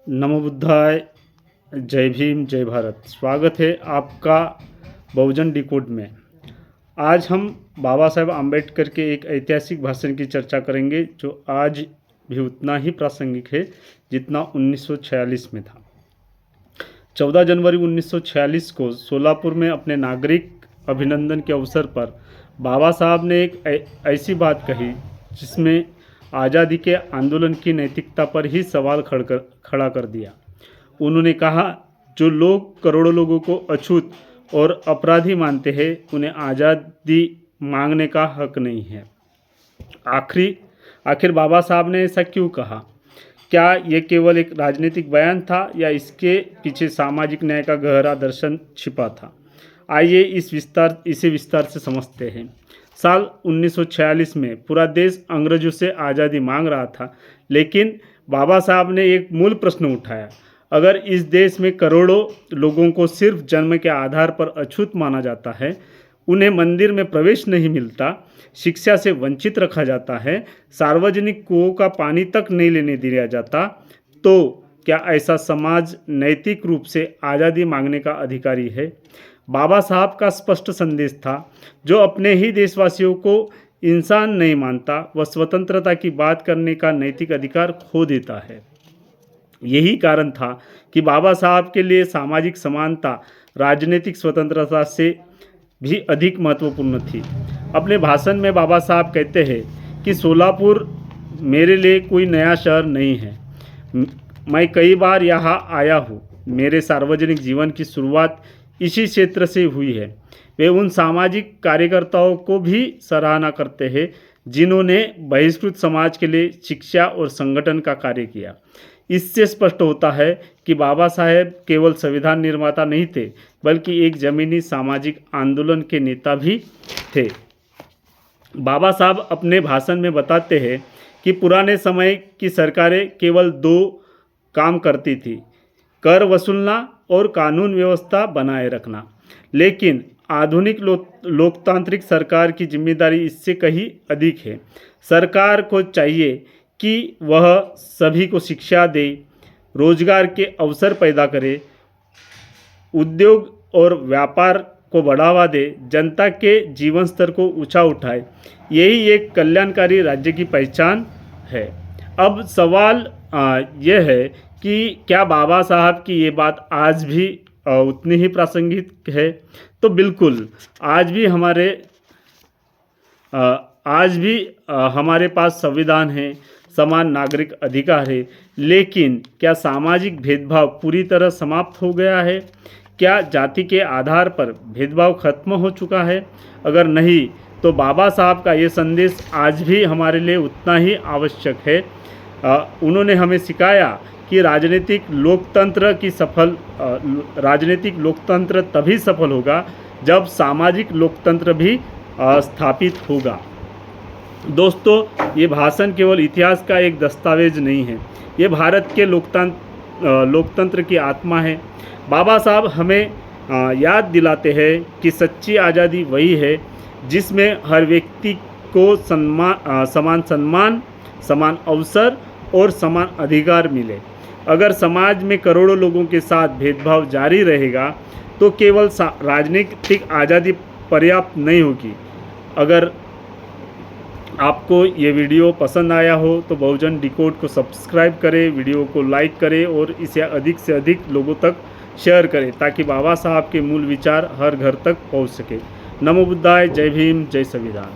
नमो बुद्धाय। जय भीम, जय भारत। स्वागत है आपका बहुजन डिकोड में। आज हम बाबा साहेब आम्बेडकर के एक ऐतिहासिक भाषण की चर्चा करेंगे जो आज भी उतना ही प्रासंगिक है जितना 1946 में था। 14 जनवरी 1946 को सोलापुर में अपने नागरिक अभिनंदन के अवसर पर बाबा साहब ने एक ऐसी बात कही जिसमें आज़ादी के आंदोलन की नैतिकता पर ही सवाल खड़ा कर दिया। उन्होंने कहा, जो लोग करोड़ों लोगों को अछूत और अपराधी मानते हैं उन्हें आज़ादी मांगने का हक नहीं है। आखिर बाबा साहब ने ऐसा क्यों कहा? क्या ये केवल एक राजनीतिक बयान था या इसके पीछे सामाजिक न्याय का गहरा दर्शन छिपा था? आइए इसे विस्तार से समझते हैं। साल 1946 में पूरा देश अंग्रेजों से आज़ादी मांग रहा था, लेकिन बाबा साहब ने एक मूल प्रश्न उठाया। अगर इस देश में करोड़ों लोगों को सिर्फ जन्म के आधार पर अछूत माना जाता है, उन्हें मंदिर में प्रवेश नहीं मिलता, शिक्षा से वंचित रखा जाता है, सार्वजनिक कुओं का पानी तक नहीं लेने दिया जाता, तो क्या ऐसा समाज नैतिक रूप से आज़ादी मांगने का अधिकारी है? बाबा साहब का स्पष्ट संदेश था, जो अपने ही देशवासियों को इंसान नहीं मानता वह स्वतंत्रता की बात करने का नैतिक अधिकार खो देता है। यही कारण था कि बाबा साहब के लिए सामाजिक समानता राजनीतिक स्वतंत्रता से भी अधिक महत्वपूर्ण थी। अपने भाषण में बाबा साहब कहते हैं कि सोलापुर मेरे लिए कोई नया शहर नहीं है। मैं कई बार यहाँ आया हूँ। मेरे सार्वजनिक जीवन की शुरुआत इसी क्षेत्र से हुई है। वे उन सामाजिक कार्यकर्ताओं को भी सराहना करते हैं जिन्होंने बहिष्कृत समाज के लिए शिक्षा और संगठन का कार्य किया। इससे स्पष्ट होता है कि बाबा साहेब केवल संविधान निर्माता नहीं थे, बल्कि एक जमीनी सामाजिक आंदोलन के नेता भी थे। बाबा साहब अपने भाषण में बताते हैं कि पुराने समय की सरकारें केवल दो काम करती थी, कर वसूलना और कानून व्यवस्था बनाए रखना। लेकिन आधुनिक लोकतांत्रिक सरकार की जिम्मेदारी इससे कहीं अधिक है। सरकार को चाहिए कि वह सभी को शिक्षा दे, रोजगार के अवसर पैदा करे, उद्योग और व्यापार को बढ़ावा दे, जनता के जीवन स्तर को ऊंचा उठाए। यही एक कल्याणकारी राज्य की पहचान है। अब सवाल यह है कि क्या बाबा साहब की ये बात आज भी उतनी ही प्रासंगिक है? तो बिल्कुल, आज भी हमारे पास संविधान है, समान नागरिक अधिकार है, लेकिन क्या सामाजिक भेदभाव पूरी तरह समाप्त हो गया है? क्या जाति के आधार पर भेदभाव खत्म हो चुका है? अगर नहीं, तो बाबा साहब का ये संदेश आज भी हमारे लिए उतना ही आवश्यक है। उन्होंने हमें सिखाया कि राजनीतिक लोकतंत्र तभी सफल होगा जब सामाजिक लोकतंत्र भी स्थापित होगा। दोस्तों, ये भाषण केवल इतिहास का एक दस्तावेज नहीं है, ये भारत के लोकतंत्र की आत्मा है। बाबा साहब हमें याद दिलाते हैं कि सच्ची आज़ादी वही है जिसमें हर व्यक्ति को समान सम्मान, समान अवसर और समान अधिकार मिले। अगर समाज में करोड़ों लोगों के साथ भेदभाव जारी रहेगा तो केवल राजनीतिक आज़ादी पर्याप्त नहीं होगी। अगर आपको ये वीडियो पसंद आया हो तो बहुजन डिकोड को सब्सक्राइब करें, वीडियो को लाइक करें और इसे अधिक से अधिक लोगों तक शेयर करें ताकि बाबा साहब के मूल विचार हर घर तक पहुंच सके। नमो बुद्धाय। जय भीम, जय संविधान।